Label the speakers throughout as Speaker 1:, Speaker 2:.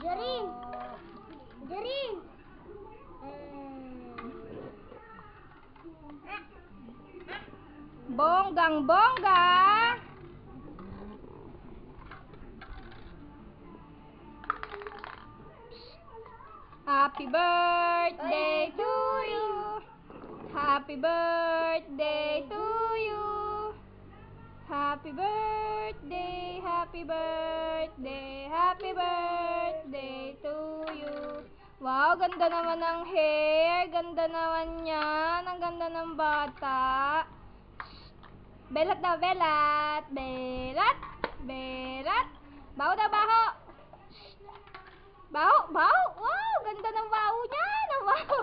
Speaker 1: Jarin. Jarin.
Speaker 2: Bonggang-bongga. Happy birthday to you. Happy birthday to you. Happy birthday, happy birthday, happy birthday to you. Wow, ganda naman ng hair. Ganda naman yan. Ang ganda ng bata. Belat daw, belat. Belat. Belat. Baho daw, baho. Baho, baho. Wow, ganda ng baho niya. Ang baho.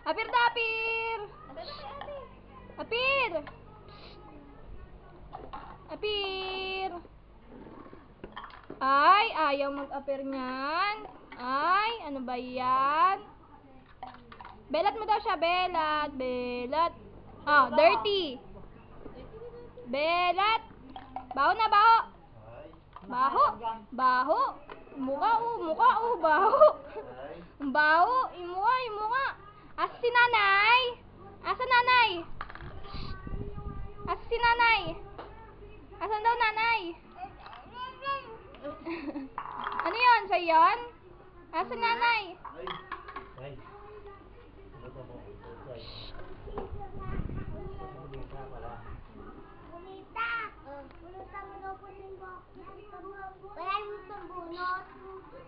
Speaker 2: Apir na, apir. Apir. Apir. Ay, ayaw mag-apir niyan. Ay, ano ba yan? Belat mo daw siya, belat. Belat. Oh, dirty. Belat. Baho na, baho. Baho. Baho. Mukha, baho. Baho. Imuha. Asa si nanay? Asa nanay? Asa si nanay? Asan daw nanay? Ano yun? Sa yun? Asa nanay?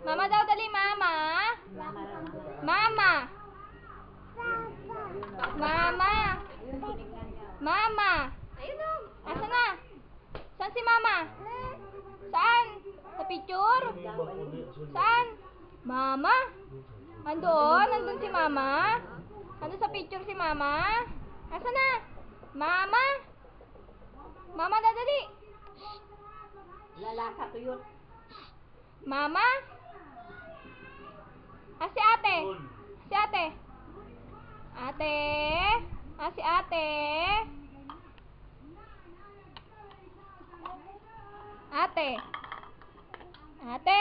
Speaker 2: Mama daw, dali, mama. Mama. Mama. Mama. Asa na? Saan si mama? Saan? Sa picture? Saan? Mama? Andun? Andun si mama? Andun sa picture si mama? Asa na? Mama? Mama, dadali.
Speaker 3: Lalaka to yun.
Speaker 2: Mama? Si ate? Si ate? Ate? Si ate? Ate? Ate?